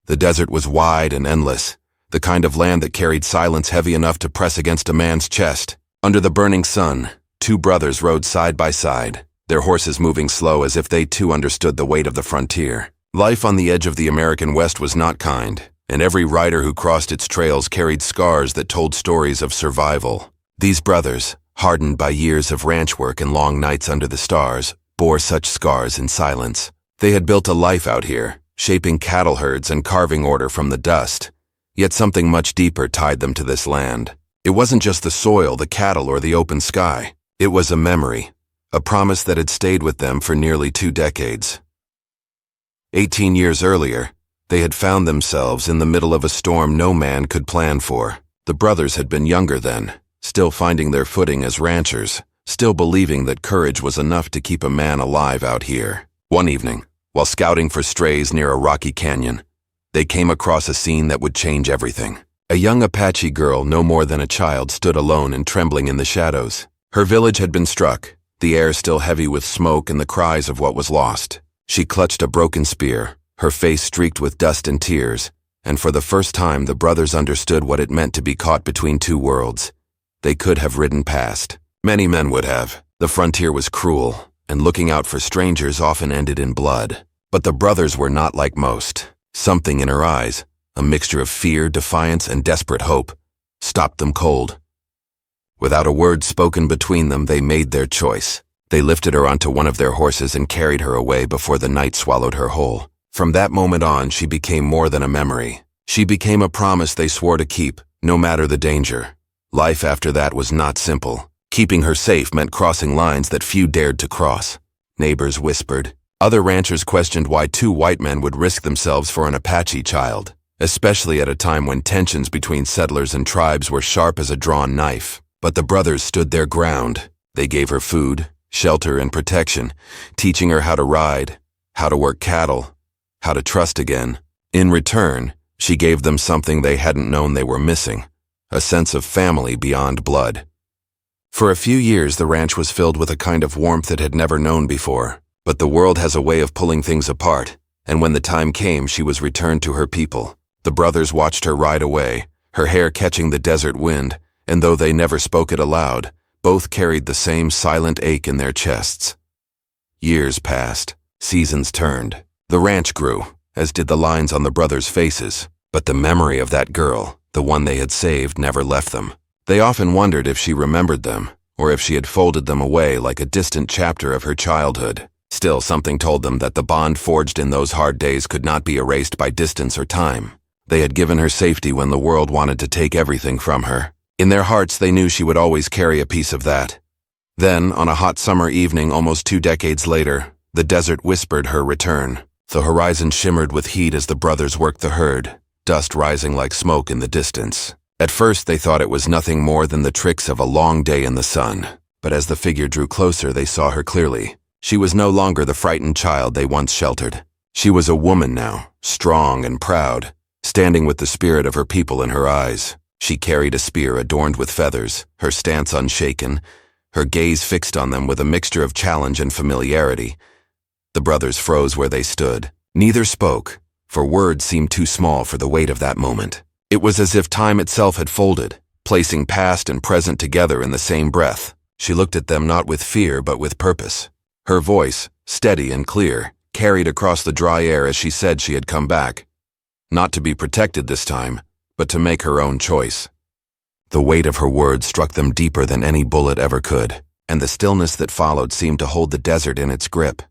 The desert was wide and endless, the kind of land that carried silence heavy enough to press against a man's chest. Under the burning sun, two brothers rode side by side, their horses moving slow as if they too understood the weight of the frontier. Life on the edge of the American West was not kind, and every rider who crossed its trails carried scars that told stories of survival. These brothers, hardened by years of ranch work and long nights under the stars, bore such scars in silence. They had built a life out here, shaping cattle herds and carving order from the dust. Yet something much deeper tied them to this land. It wasn't just the soil, the cattle, or the open sky. It was a memory, a promise that had stayed with them for nearly 2 decades. 18 years earlier, they had found themselves in the middle of a storm no man could plan for. The brothers had been younger then, still finding their footing as ranchers, still believing that courage was enough to keep a man alive out here. One evening, while scouting for strays near a rocky canyon, they came across a scene that would change everything. A young Apache girl, no more than a child, stood alone and trembling in the shadows. Her village had been struck, the air still heavy with smoke and the cries of what was lost. She clutched a broken spear, her face streaked with dust and tears, and for the first time the brothers understood what it meant to be caught between two worlds. They could have ridden past. Many men would have. The frontier was cruel, and looking out for strangers often ended in blood. But the brothers were not like most. Something in her eyes, a mixture of fear, defiance, and desperate hope, stopped them cold. Without a word spoken between them, they made their choice. They lifted her onto one of their horses and carried her away before the night swallowed her whole. From that moment on, she became more than a memory. She became a promise they swore to keep, no matter the danger. Life after that was not simple. Keeping her safe meant crossing lines that few dared to cross. Neighbors whispered. Other ranchers questioned why 2 white men would risk themselves for an Apache child, especially at a time when tensions between settlers and tribes were sharp as a drawn knife. But the brothers stood their ground. They gave her food, shelter, and protection, teaching her how to ride, how to work cattle, how to trust again. In return, she gave them something they hadn't known they were missing, a sense of family beyond blood. For a few years, the ranch was filled with a kind of warmth it had never known before. But the world has a way of pulling things apart, and when the time came, she was returned to her people. The brothers watched her ride away, her hair catching the desert wind, and though they never spoke it aloud, both carried the same silent ache in their chests. Years passed, seasons turned. The ranch grew, as did the lines on the brothers' faces, but the memory of that girl, the one they had saved, never left them. They often wondered if she remembered them, or if she had folded them away like a distant chapter of her childhood. Still, something told them that the bond forged in those hard days could not be erased by distance or time. They had given her safety when the world wanted to take everything from her. In their hearts, they knew she would always carry a piece of that. Then, on a hot summer evening almost 2 decades later, the desert whispered her return. The horizon shimmered with heat as the brothers worked the herd, dust rising like smoke in the distance. At first, they thought it was nothing more than the tricks of a long day in the sun. But as the figure drew closer, they saw her clearly. She was no longer the frightened child they once sheltered. She was a woman now, strong and proud, standing with the spirit of her people in her eyes. She carried a spear adorned with feathers, her stance unshaken, her gaze fixed on them with a mixture of challenge and familiarity. The brothers froze where they stood. Neither spoke, for words seemed too small for the weight of that moment. It was as if time itself had folded, placing past and present together in the same breath. She looked at them not with fear but with purpose. Her voice, steady and clear, carried across the dry air as she said she had come back. Not to be protected this time, but to make her own choice. The weight of her words struck them deeper than any bullet ever could, and the stillness that followed seemed to hold the desert in its grip.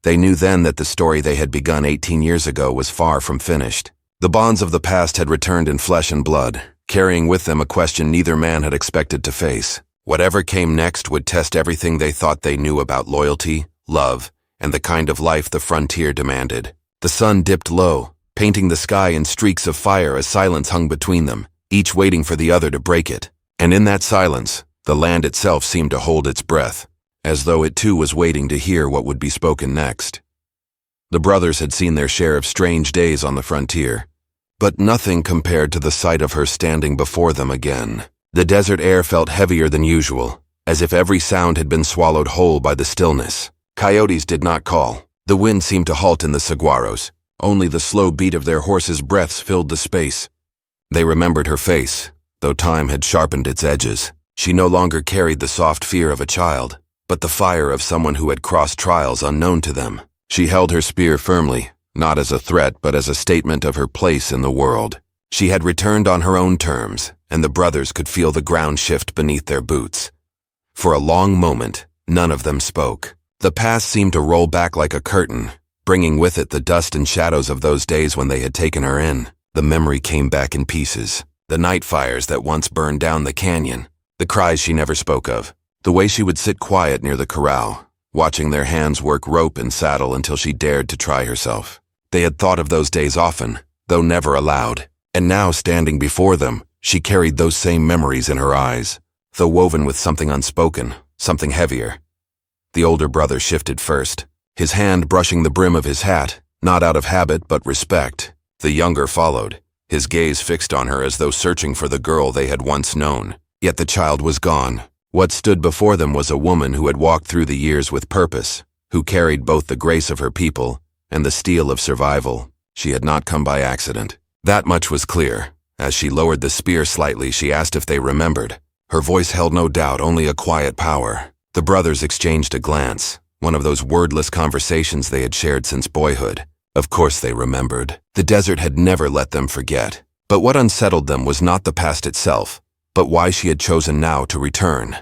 They knew then that the story they had begun 18 years ago was far from finished. The bonds of the past had returned in flesh and blood, carrying with them a question neither man had expected to face. Whatever came next would test everything they thought they knew about loyalty, love, and the kind of life the frontier demanded. The sun dipped low, painting the sky in streaks of fire as silence hung between them, each waiting for the other to break it. And in that silence, the land itself seemed to hold its breath, as though it too was waiting to hear what would be spoken next. The brothers had seen their share of strange days on the frontier, but nothing compared to the sight of her standing before them again. The desert air felt heavier than usual, as if every sound had been swallowed whole by the stillness. Coyotes did not call. The wind seemed to halt in the saguaros, Only the slow beat of their horses' breaths filled the space. They remembered her face, though time had sharpened its edges. She no longer carried the soft fear of a child, but the fire of someone who had crossed trials unknown to them. She held her spear firmly, not as a threat but as a statement of her place in the world. She had returned on her own terms, and the brothers could feel the ground shift beneath their boots. For a long moment, none of them spoke. The past seemed to roll back like a curtain, bringing with it the dust and shadows of those days when they had taken her in. The memory came back in pieces. The night fires that once burned down the canyon, the cries she never spoke of, the way she would sit quiet near the corral, watching their hands work rope and saddle until she dared to try herself. They had thought of those days often, though never aloud, and now standing before them, she carried those same memories in her eyes, though woven with something unspoken, something heavier. The older brother shifted first, his hand brushing the brim of his hat, not out of habit but respect. The younger followed, his gaze fixed on her as though searching for the girl they had once known. Yet the child was gone. What stood before them was a woman who had walked through the years with purpose, who carried both the grace of her people and the steel of survival. She had not come by accident. That much was clear. As she lowered the spear slightly, she asked if they remembered. Her voice held no doubt, only a quiet power. The brothers exchanged a glance, one of those wordless conversations they had shared since boyhood. Of course they remembered. The desert had never let them forget. But what unsettled them was not the past itself, but why she had chosen now to return.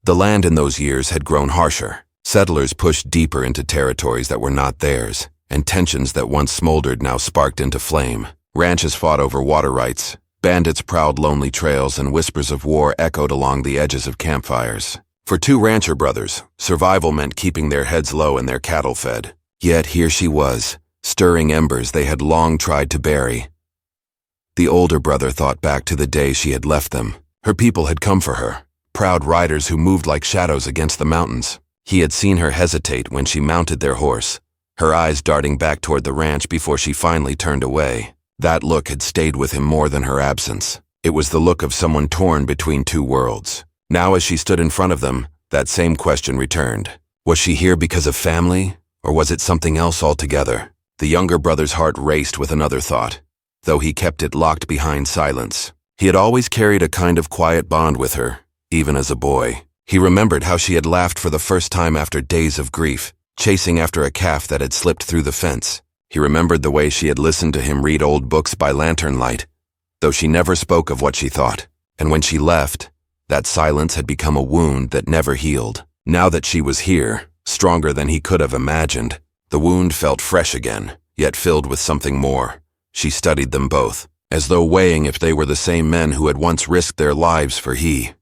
The land in those years had grown harsher. Settlers pushed deeper into territories that were not theirs, and tensions that once smoldered now sparked into flame. Ranches fought over water rights, bandits prowled lonely trails, and whispers of war echoed along the edges of campfires. For two rancher brothers, survival meant keeping their heads low and their cattle fed. Yet here she was, stirring embers they had long tried to bury. The older brother thought back to the day she had left them. Her people had come for her, proud riders who moved like shadows against the mountains. He had seen her hesitate when she mounted their horse, her eyes darting back toward the ranch before she finally turned away. That look had stayed with him more than her absence. It was the look of someone torn between two worlds. Now as she stood in front of them, that same question returned. Was she here because of family, or was it something else altogether? The younger brother's heart raced with another thought, though he kept it locked behind silence. He had always carried a kind of quiet bond with her, even as a boy. He remembered how she had laughed for the first time after days of grief, chasing after a calf that had slipped through the fence. He remembered the way she had listened to him read old books by lantern light, though she never spoke of what she thought. And when she left, that silence had become a wound that never healed. Now that she was here, stronger than he could have imagined, the wound felt fresh again, yet filled with something more. She studied them both, as though weighing if they were the same men who had once risked their lives for he.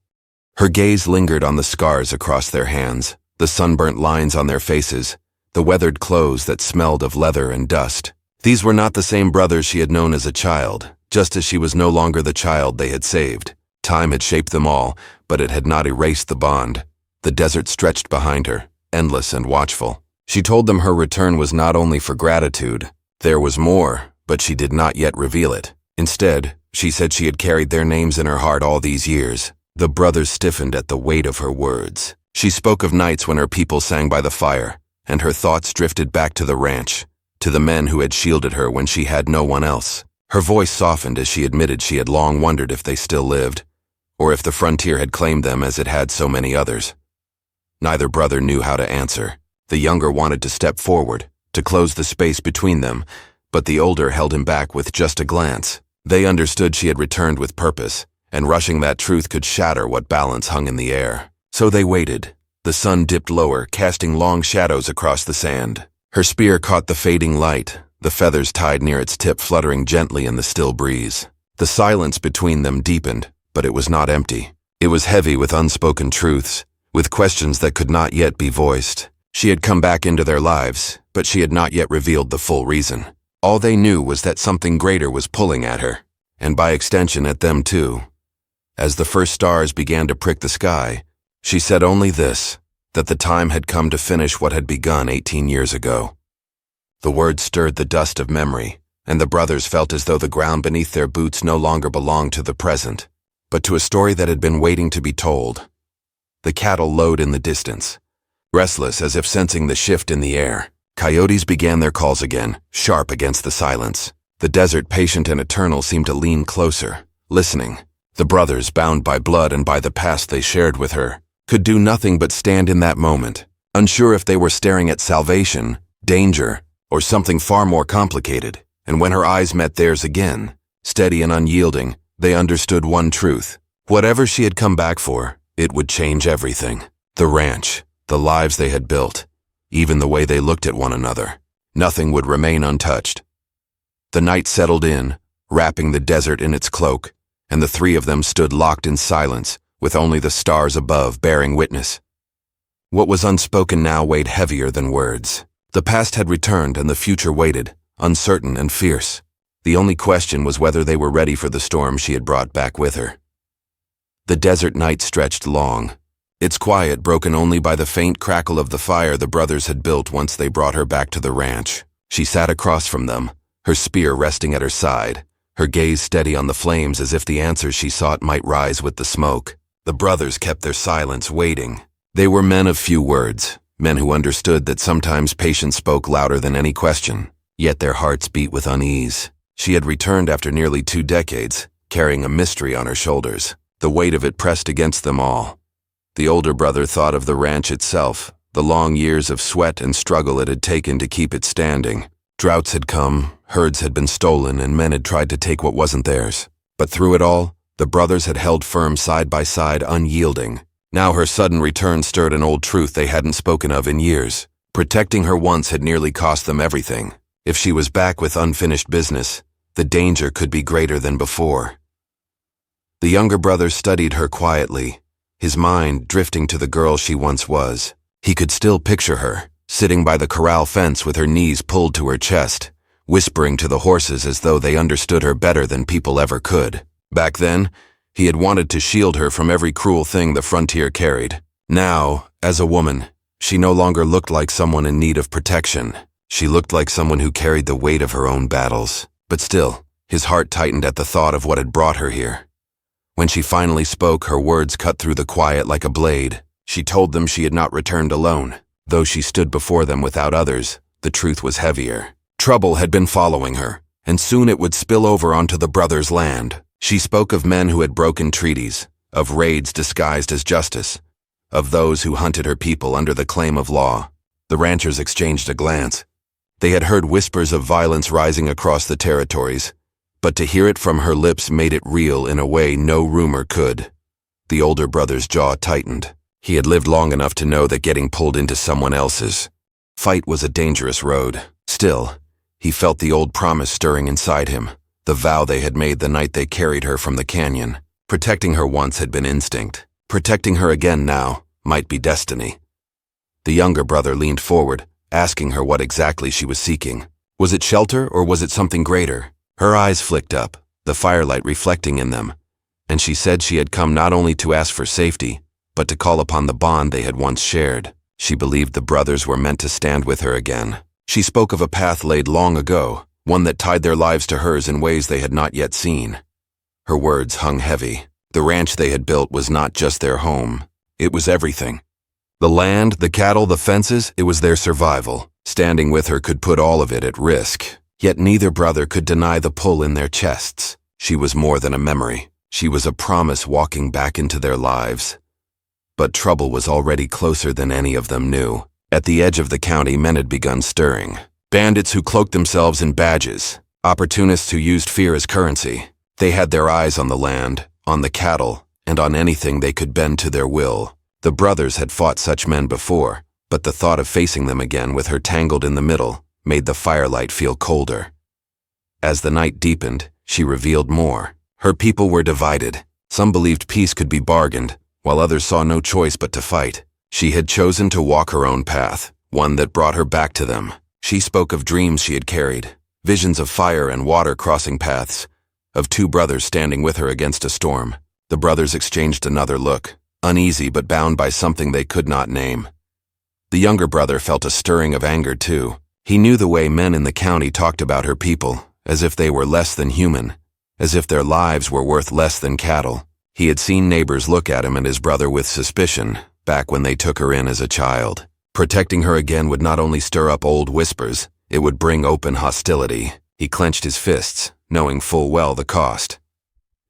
Her gaze lingered on the scars across their hands, the sunburnt lines on their faces, the weathered clothes that smelled of leather and dust. These were not the same brothers she had known as a child, just as she was no longer the child they had saved. Time had shaped them all, but it had not erased the bond. The desert stretched behind her, endless and watchful. She told them her return was not only for gratitude. There was more, but she did not yet reveal it. Instead, she said she had carried their names in her heart all these years. The brothers stiffened at the weight of her words. She spoke of nights when her people sang by the fire, and her thoughts drifted back to the ranch, to the men who had shielded her when she had no one else. Her voice softened as she admitted she had long wondered if they still lived, or if the frontier had claimed them as it had so many others. Neither brother knew how to answer. The younger wanted to step forward, to close the space between them, but the older held him back with just a glance. They understood she had returned with purpose, and rushing that truth could shatter what balance hung in the air. So they waited. The sun dipped lower, casting long shadows across the sand. Her spear caught the fading light, the feathers tied near its tip fluttering gently in the still breeze. The silence between them deepened, but it was not empty. It was heavy with unspoken truths, with questions that could not yet be voiced. She had come back into their lives, but she had not yet revealed the full reason. All they knew was that something greater was pulling at her, and by extension at them too. As the first stars began to prick the sky, she said only this, that the time had come to finish what had begun 18 years ago. The words stirred the dust of memory, and the brothers felt as though the ground beneath their boots no longer belonged to the present, but to a story that had been waiting to be told. The cattle lowed in the distance, restless as if sensing the shift in the air. Coyotes began their calls again, sharp against the silence. The desert, patient and eternal, seemed to lean closer, listening. The brothers, bound by blood and by the past they shared with her, could do nothing but stand in that moment, unsure if they were staring at salvation, danger, or something far more complicated. And when her eyes met theirs again, steady and unyielding, they understood one truth. Whatever she had come back for, it would change everything. The ranch, the lives they had built, even the way they looked at one another. Nothing would remain untouched. The night settled in, wrapping the desert in its cloak, and the three of them stood locked in silence, with only the stars above bearing witness. What was unspoken now weighed heavier than words. The past had returned and the future waited, uncertain and fierce. The only question was whether they were ready for the storm she had brought back with her. The desert night stretched long, its quiet broken only by the faint crackle of the fire the brothers had built once they brought her back to the ranch. She sat across from them, her spear resting at her side, her gaze steady on the flames as if the answers she sought might rise with the smoke. The brothers kept their silence, waiting. They were men of few words, men who understood that sometimes patience spoke louder than any question, yet their hearts beat with unease. She had returned after nearly 2 decades, carrying a mystery on her shoulders. The weight of it pressed against them all. The older brother thought of the ranch itself, the long years of sweat and struggle it had taken to keep it standing. Droughts had come, herds had been stolen, and men had tried to take what wasn't theirs. But through it all, the brothers had held firm side by side, unyielding. Now her sudden return stirred an old truth they hadn't spoken of in years. Protecting her once had nearly cost them everything. If she was back with unfinished business, the danger could be greater than before. The younger brother studied her quietly, his mind drifting to the girl she once was. He could still picture her, sitting by the corral fence with her knees pulled to her chest, whispering to the horses as though they understood her better than people ever could. Back then, he had wanted to shield her from every cruel thing the frontier carried. Now, as a woman, she no longer looked like someone in need of protection. She looked like someone who carried the weight of her own battles. But still, his heart tightened at the thought of what had brought her here. When she finally spoke, her words cut through the quiet like a blade. She told them she had not returned alone. Though she stood before them without others, the truth was heavier. Trouble had been following her, and soon it would spill over onto the brothers' land. She spoke of men who had broken treaties, of raids disguised as justice, of those who hunted her people under the claim of law. The ranchers exchanged a glance. They had heard whispers of violence rising across the territories, but to hear it from her lips made it real in a way no rumor could. The older brother's jaw tightened. He had lived long enough to know that getting pulled into someone else's fight was a dangerous road. Still, he felt the old promise stirring inside him, the vow they had made the night they carried her from the canyon. Protecting her once had been instinct. Protecting her again now might be destiny. The younger brother leaned forward, asking her what exactly she was seeking. Was it shelter or was it something greater? Her eyes flicked up, the firelight reflecting in them, and she said she had come not only to ask for safety, but to call upon the bond they had once shared. She believed the brothers were meant to stand with her again. She spoke of a path laid long ago, one that tied their lives to hers in ways they had not yet seen. Her words hung heavy. The ranch they had built was not just their home. It was everything. The land, the cattle, the fences, it was their survival. Standing with her could put all of it at risk. Yet neither brother could deny the pull in their chests. She was more than a memory. She was a promise walking back into their lives. But trouble was already closer than any of them knew. At the edge of the county, men had begun stirring. Bandits who cloaked themselves in badges. Opportunists who used fear as currency. They had their eyes on the land, on the cattle, and on anything they could bend to their will. The brothers had fought such men before, but the thought of facing them again with her tangled in the middle made the firelight feel colder. As the night deepened, she revealed more. Her people were divided. Some believed peace could be bargained, while others saw no choice but to fight. She had chosen to walk her own path, one that brought her back to them. She spoke of dreams she had carried, visions of fire and water crossing paths, of 2 brothers standing with her against a storm. The brothers exchanged another look, uneasy but bound by something they could not name. The younger brother felt a stirring of anger too. He knew the way men in the county talked about her people, as if they were less than human, as if their lives were worth less than cattle. He had seen neighbors look at him and his brother with suspicion, back when they took her in as a child. Protecting her again would not only stir up old whispers, it would bring open hostility. He clenched his fists, knowing full well the cost.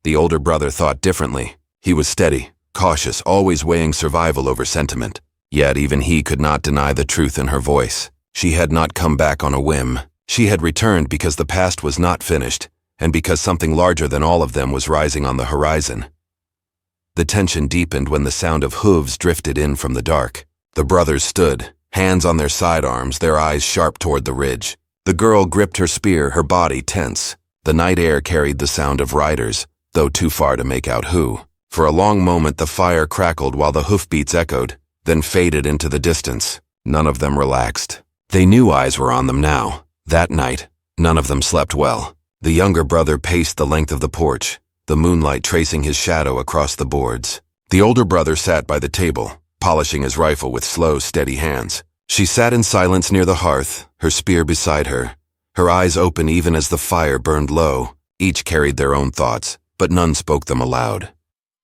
The older brother thought differently. He was steady, cautious, always weighing survival over sentiment. Yet even he could not deny the truth in her voice. She had not come back on a whim. She had returned because the past was not finished, and because something larger than all of them was rising on the horizon. The tension deepened when the sound of hooves drifted in from the dark. The brothers stood, hands on their sidearms, their eyes sharp toward the ridge. The girl gripped her spear, her body tense. The night air carried the sound of riders, though too far to make out who. For a long moment the fire crackled while the hoofbeats echoed, then faded into the distance. None of them relaxed. They knew eyes were on them now. That night, none of them slept well. The younger brother paced the length of the porch, the moonlight tracing his shadow across the boards. The older brother sat by the table, polishing his rifle with slow, steady hands. She sat in silence near the hearth, her spear beside her, her eyes open even as the fire burned low. Each carried their own thoughts, but none spoke them aloud.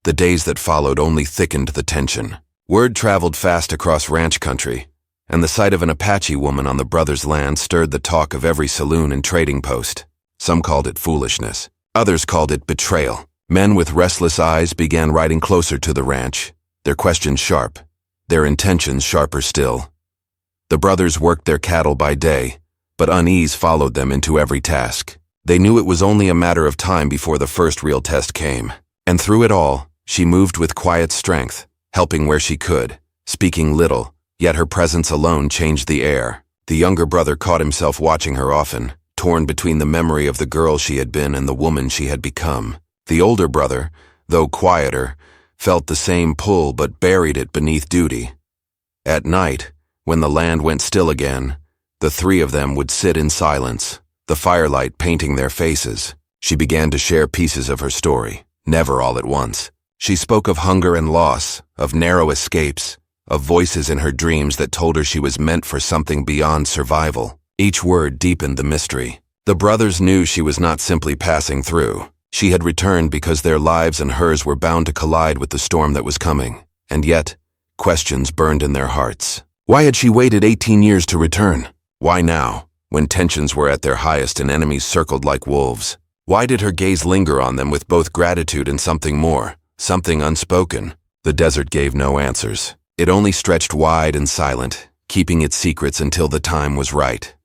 The days that followed only thickened the tension. Word traveled fast across ranch country, and the sight of an Apache woman on the brothers' land stirred the talk of every saloon and trading post. Some called it foolishness. Others called it betrayal. Men with restless eyes began riding closer to the ranch, their questions sharp, their intentions sharper still. The brothers worked their cattle by day, but unease followed them into every task. They knew it was only a matter of time before the first real test came. And through it all, she moved with quiet strength, helping where she could, speaking little, yet her presence alone changed the air. The younger brother caught himself watching her often, torn between the memory of the girl she had been and the woman she had become. The older brother, though quieter, felt the same pull but buried it beneath duty. At night, when the land went still again, the three of them would sit in silence, the firelight painting their faces. She began to share pieces of her story, never all at once. She spoke of hunger and loss, of narrow escapes, of voices in her dreams that told her she was meant for something beyond survival. Each word deepened the mystery. The brothers knew she was not simply passing through. She had returned because their lives and hers were bound to collide with the storm that was coming. And yet, questions burned in their hearts. Why had she waited 18 years to return? Why now, when tensions were at their highest and enemies circled like wolves? Why did her gaze linger on them with both gratitude and something more, something unspoken? The desert gave no answers. It only stretched wide and silent, keeping its secrets until the time was right.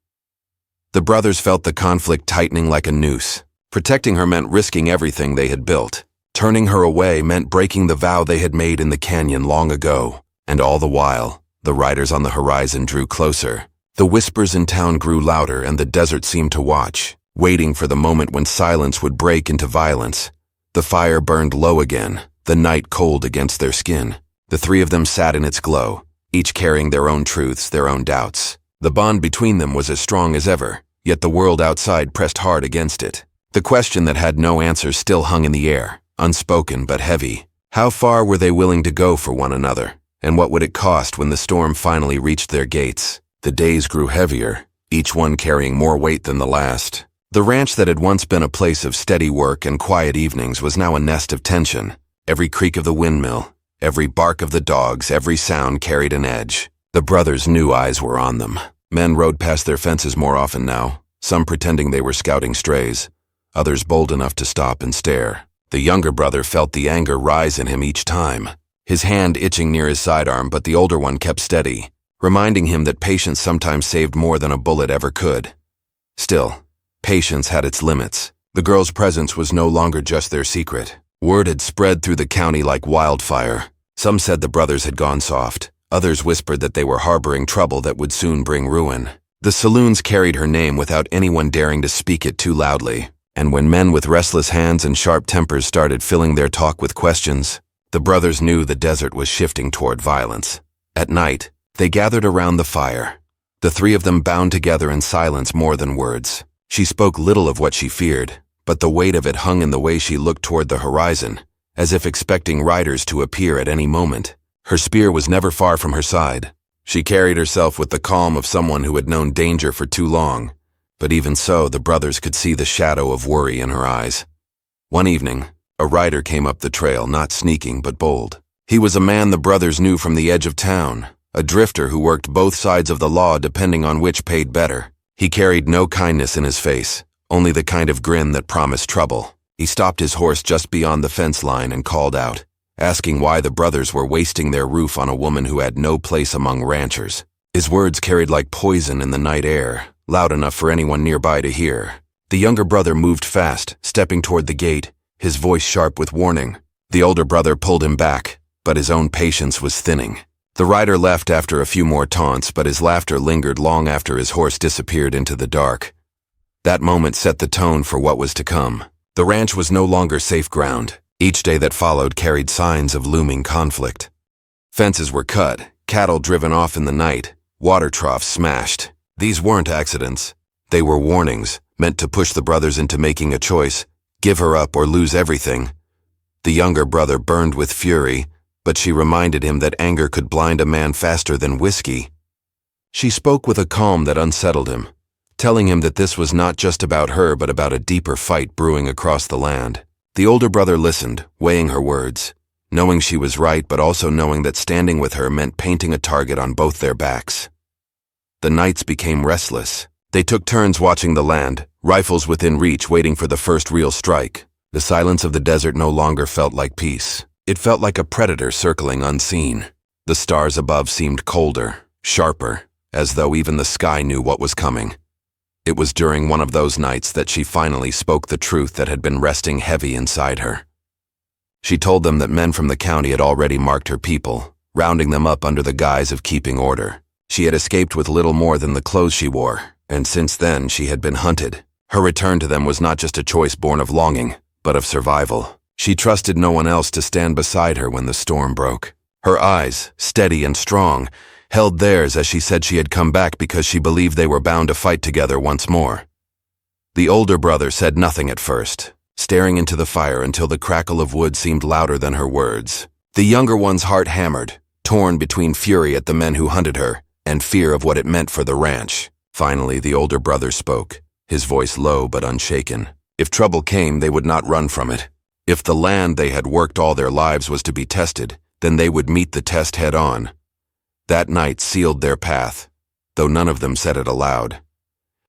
The brothers felt the conflict tightening like a noose. Protecting her meant risking everything they had built. Turning her away meant breaking the vow they had made in the canyon long ago. And all the while, the riders on the horizon drew closer. The whispers in town grew louder and the desert seemed to watch, waiting for the moment when silence would break into violence. The fire burned low again, the night cold against their skin. The three of them sat in its glow, each carrying their own truths, their own doubts. The bond between them was as strong as ever, yet the world outside pressed hard against it. The question that had no answer still hung in the air, unspoken but heavy. How far were they willing to go for one another? And what would it cost when the storm finally reached their gates? The days grew heavier, each one carrying more weight than the last. The ranch that had once been a place of steady work and quiet evenings was now a nest of tension. Every creak of the windmill, every bark of the dogs, every sound carried an edge. The brothers knew eyes were on them. Men rode past their fences more often now, some pretending they were scouting strays, others bold enough to stop and stare. The younger brother felt the anger rise in him each time, his hand itching near his sidearm, but the older one kept steady, reminding him that patience sometimes saved more than a bullet ever could. Still, patience had its limits. The girl's presence was no longer just their secret. Word had spread through the county like wildfire. Some said the brothers had gone soft. Others whispered that they were harboring trouble that would soon bring ruin. The saloons carried her name without anyone daring to speak it too loudly. And when men with restless hands and sharp tempers started filling their talk with questions, the brothers knew the desert was shifting toward violence. At night, they gathered around the fire. The three of them bound together in silence more than words. She spoke little of what she feared, but the weight of it hung in the way she looked toward the horizon, as if expecting riders to appear at any moment. Her spear was never far from her side. She carried herself with the calm of someone who had known danger for too long, but even so, the brothers could see the shadow of worry in her eyes. One evening, a rider came up the trail, not sneaking but bold. He was a man the brothers knew from the edge of town, a drifter who worked both sides of the law depending on which paid better. He carried no kindness in his face, only the kind of grin that promised trouble. He stopped his horse just beyond the fence line and called out, asking why the brothers were wasting their roof on a woman who had no place among ranchers. His words carried like poison in the night air, loud enough for anyone nearby to hear. The younger brother moved fast, stepping toward the gate, his voice sharp with warning. The older brother pulled him back, but his own patience was thinning. The rider left after a few more taunts, but his laughter lingered long after his horse disappeared into the dark. That moment set the tone for what was to come. The ranch was no longer safe ground. Each day that followed carried signs of looming conflict. Fences were cut, cattle driven off in the night, water troughs smashed. These weren't accidents. They were warnings, meant to push the brothers into making a choice, give her up or lose everything. The younger brother burned with fury, but she reminded him that anger could blind a man faster than whiskey. She spoke with a calm that unsettled him, telling him that this was not just about her but about a deeper fight brewing across the land. The older brother listened, weighing her words, knowing she was right but also knowing that standing with her meant painting a target on both their backs. The nights became restless. They took turns watching the land, rifles within reach waiting for the first real strike. The silence of the desert no longer felt like peace. It felt like a predator circling unseen. The stars above seemed colder, sharper, as though even the sky knew what was coming. It was during one of those nights that she finally spoke the truth that had been resting heavy inside her. She told them that men from the county had already marked her people, rounding them up under the guise of keeping order. She had escaped with little more than the clothes she wore, and since then she had been hunted. Her return to them was not just a choice born of longing, but of survival. She trusted no one else to stand beside her when the storm broke. Her eyes, steady and strong, held theirs as she said she had come back because she believed they were bound to fight together once more. The older brother said nothing at first, staring into the fire until the crackle of wood seemed louder than her words. The younger one's heart hammered, torn between fury at the men who hunted her and fear of what it meant for the ranch. Finally, the older brother spoke, his voice low but unshaken. If trouble came, they would not run from it. If the land they had worked all their lives was to be tested, then they would meet the test head on. That night sealed their path, though none of them said it aloud.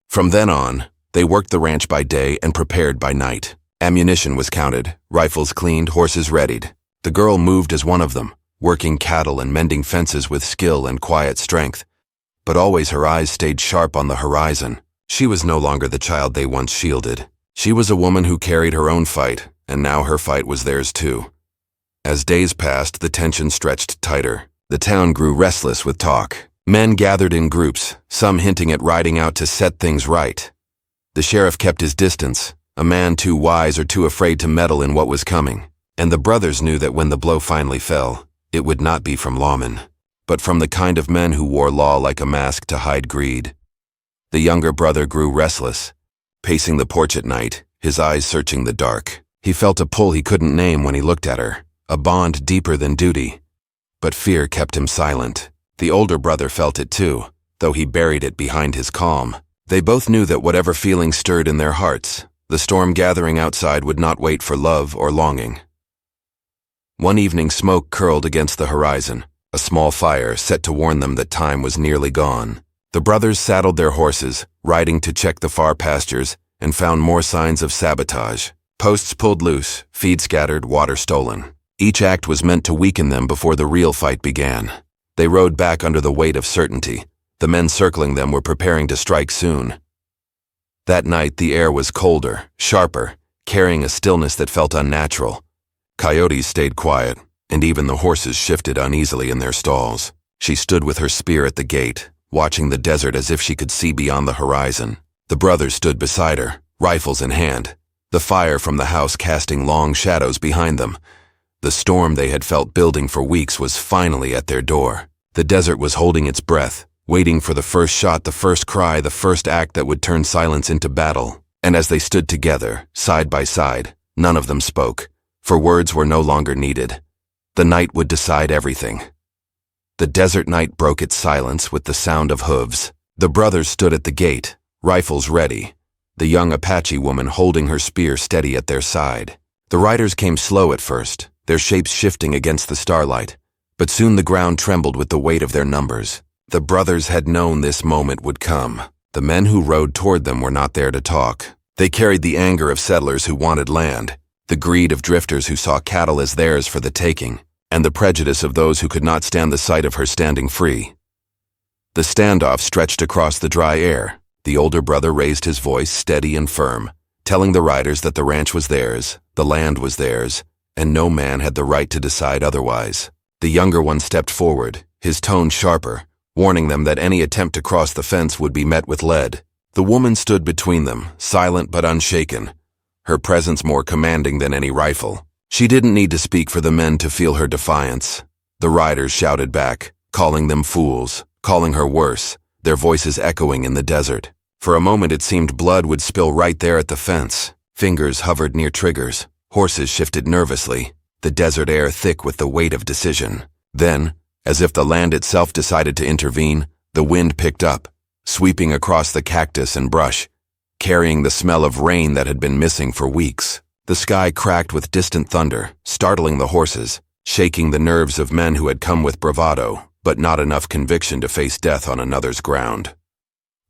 From then on, they worked the ranch by day and prepared by night. Ammunition was counted, rifles cleaned, horses readied. The girl moved as one of them, working cattle and mending fences with skill and quiet strength. But always her eyes stayed sharp on the horizon. She was no longer the child they once shielded. She was a woman who carried her own fight, and now her fight was theirs too. As days passed, the tension stretched tighter. The town grew restless with talk. Men gathered in groups, some hinting at riding out to set things right. The sheriff kept his distance, a man too wise or too afraid to meddle in what was coming. And the brothers knew that when the blow finally fell, it would not be from lawmen, but from the kind of men who wore law like a mask to hide greed. The younger brother grew restless, pacing the porch at night, his eyes searching the dark. He felt a pull he couldn't name when he looked at her, a bond deeper than duty. But fear kept him silent. The older brother felt it too, though he buried it behind his calm. They both knew that whatever feeling stirred in their hearts, the storm gathering outside would not wait for love or longing. One evening, smoke curled against the horizon, a small fire set to warn them that time was nearly gone. The brothers saddled their horses, riding to check the far pastures, and found more signs of sabotage. Posts pulled loose, feed scattered, water stolen. Each act was meant to weaken them before the real fight began. They rode back under the weight of certainty. The men circling them were preparing to strike soon. That night, the air was colder, sharper, carrying a stillness that felt unnatural. Coyotes stayed quiet, and even the horses shifted uneasily in their stalls. She stood with her spear at the gate, watching the desert as if she could see beyond the horizon. The brothers stood beside her, rifles in hand, the fire from the house casting long shadows behind them. The storm they had felt building for weeks was finally at their door. The desert was holding its breath, waiting for the first shot, the first cry, the first act that would turn silence into battle. And as they stood together, side by side, none of them spoke, for words were no longer needed. The night would decide everything. The desert night broke its silence with the sound of hooves. The brothers stood at the gate, rifles ready, the young Apache woman holding her spear steady at their side. The riders came slow at first, their shapes shifting against the starlight, But soon the ground trembled with the weight of their numbers. The brothers had known this moment would come. The men who rode toward them were not there to talk. They carried the anger of settlers who wanted land, the greed of drifters who saw cattle as theirs for the taking, and the prejudice of those who could not stand the sight of her standing free. The standoff stretched across the dry air. The older brother raised his voice steady and firm, telling the riders that the ranch was theirs, the land was theirs, and no man had the right to decide otherwise. The younger one stepped forward, his tone sharper, warning them that any attempt to cross the fence would be met with lead. The woman stood between them, silent but unshaken, her presence more commanding than any rifle. She didn't need to speak for the men to feel her defiance. The riders shouted back, calling them fools, calling her worse, their voices echoing in the desert. For a moment it seemed blood would spill right there at the fence. Fingers hovered near triggers. Horses shifted nervously, the desert air thick with the weight of decision. Then, as if the land itself decided to intervene, the wind picked up, sweeping across the cactus and brush, carrying the smell of rain that had been missing for weeks. The sky cracked with distant thunder, startling the horses, shaking the nerves of men who had come with bravado, but not enough conviction to face death on another's ground.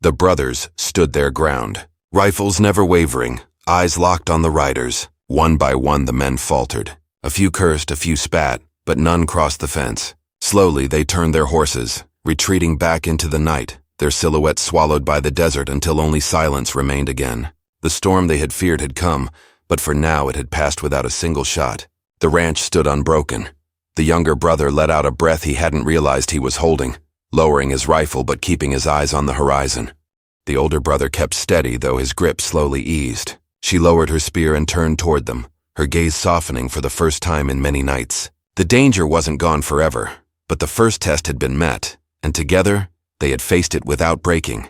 The brothers stood their ground, rifles never wavering, eyes locked on the riders. One by one the men faltered. A few cursed, a few spat, but none crossed the fence. Slowly they turned their horses, retreating back into the night, their silhouettes swallowed by the desert until only silence remained again. The storm they had feared had come, but for now it had passed without a single shot. The ranch stood unbroken. The younger brother let out a breath he hadn't realized he was holding, lowering his rifle but keeping his eyes on the horizon. The older brother kept steady, though his grip slowly eased. She lowered her spear and turned toward them, her gaze softening for the first time in many nights. The danger wasn't gone forever, but the first test had been met, and together they had faced it without breaking.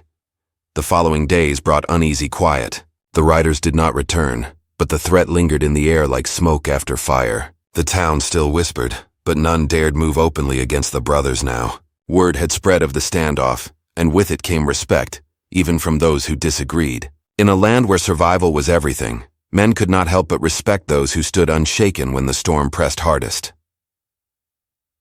The following days brought uneasy quiet. The riders did not return, but the threat lingered in the air like smoke after fire. The town still whispered, but none dared move openly against the brothers now. Word had spread of the standoff, and with it came respect, even from those who disagreed. In a land where survival was everything, men could not help but respect those who stood unshaken when the storm pressed hardest.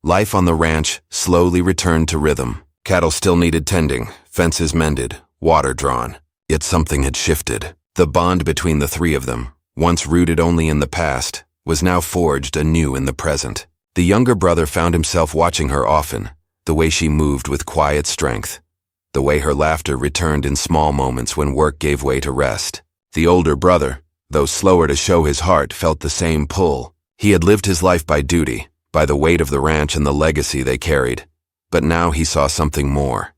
Life on the ranch slowly returned to rhythm. Cattle still needed tending, fences mended, water drawn. Yet something had shifted. The bond between the three of them, once rooted only in the past, was now forged anew in the present. The younger brother found himself watching her often, the way she moved with quiet strength, the way her laughter returned in small moments when work gave way to rest. The older brother, though slower to show his heart, felt the same pull. He had lived his life by duty, by the weight of the ranch and the legacy they carried. But now he saw something more.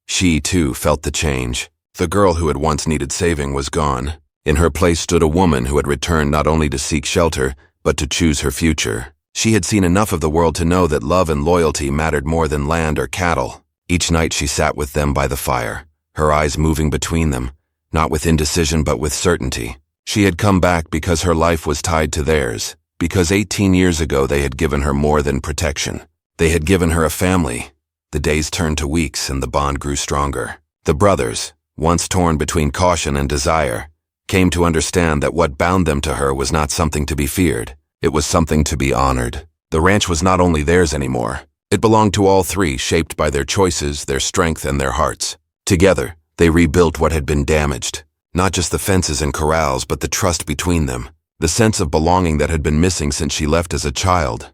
She, too, felt the change. The girl who had once needed saving was gone. In her place stood a woman who had returned not only to seek shelter, but to choose her future. She had seen enough of the world to know that love and loyalty mattered more than land or cattle. Each night she sat with them by the fire, her eyes moving between them, not with indecision but with certainty. She had come back because her life was tied to theirs, because 18 years ago they had given her more than protection. They had given her a family. The days turned to weeks and the bond grew stronger. The brothers, once torn between caution and desire, came to understand that what bound them to her was not something to be feared. It was something to be honored. The ranch was not only theirs anymore. It belonged to all three, shaped by their choices, their strength, and their hearts. Together, they rebuilt what had been damaged. Not just the fences and corrals, but the trust between them. The sense of belonging that had been missing since she left as a child.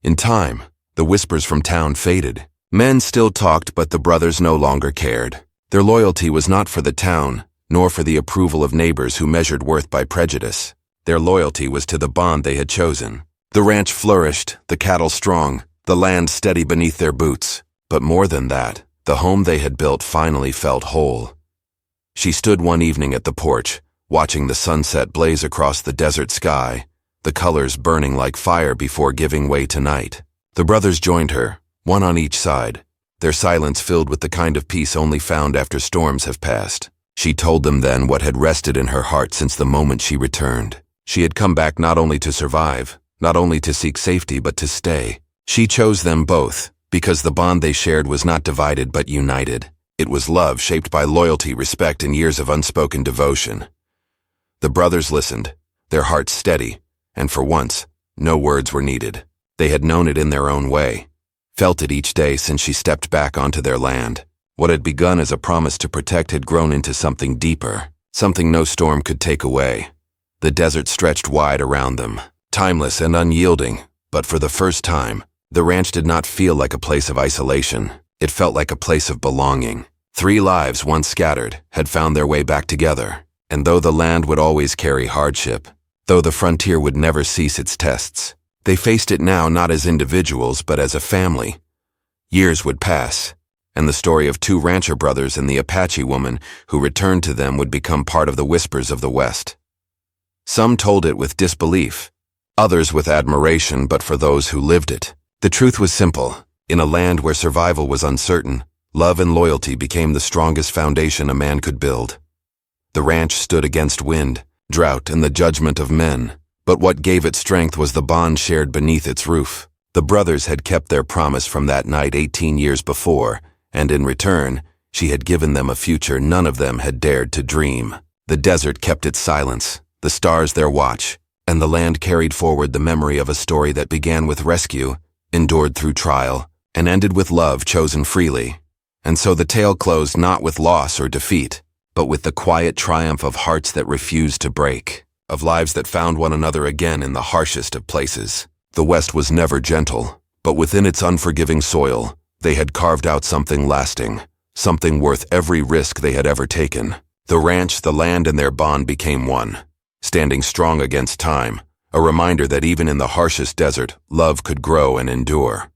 In time, the whispers from town faded. Men still talked, but the brothers no longer cared. Their loyalty was not for the town, nor for the approval of neighbors who measured worth by prejudice. Their loyalty was to the bond they had chosen. The ranch flourished, the cattle strong, the land steady beneath their boots. But more than that, the home they had built finally felt whole. She stood one evening at the porch, watching the sunset blaze across the desert sky, the colors burning like fire before giving way to night. The brothers joined her, one on each side, their silence filled with the kind of peace only found after storms have passed. She told them then what had rested in her heart since the moment she returned. She had come back not only to survive, not only to seek safety, but to stay. She chose them both, because the bond they shared was not divided but united. It was love shaped by loyalty, respect, and years of unspoken devotion. The brothers listened, their hearts steady, and for once, no words were needed. They had known it in their own way. felt it each day since she stepped back onto their land. What had begun as a promise to protect had grown into something deeper, something no storm could take away. The desert stretched wide around them, timeless and unyielding, but for the first time, the ranch did not feel like a place of isolation. It felt like a place of belonging. 3 lives, once scattered, had found their way back together. And though the land would always carry hardship, though the frontier would never cease its tests, they faced it now not as individuals but as a family. Years would pass, and the story of 2 rancher brothers and the Apache woman who returned to them would become part of the whispers of the West. Some told it with disbelief, others with admiration, but for those who lived it, the truth was simple. In a land where survival was uncertain, love and loyalty became the strongest foundation a man could build. The ranch stood against wind, drought, and the judgment of men, but what gave it strength was the bond shared beneath its roof. The brothers had kept their promise from that night 18 years before, and in return, she had given them a future none of them had dared to dream. The desert kept its silence, the stars their watch, and the land carried forward the memory of a story that began with rescue, endured through trial, and ended with love chosen freely. And so the tale closed not with loss or defeat, but with the quiet triumph of hearts that refused to break, of lives that found one another again in the harshest of places. The West was never gentle, but within its unforgiving soil, they had carved out something lasting, something worth every risk they had ever taken. The ranch, the land, and their bond became one, standing strong against time, a reminder that even in the harshest desert, love could grow and endure.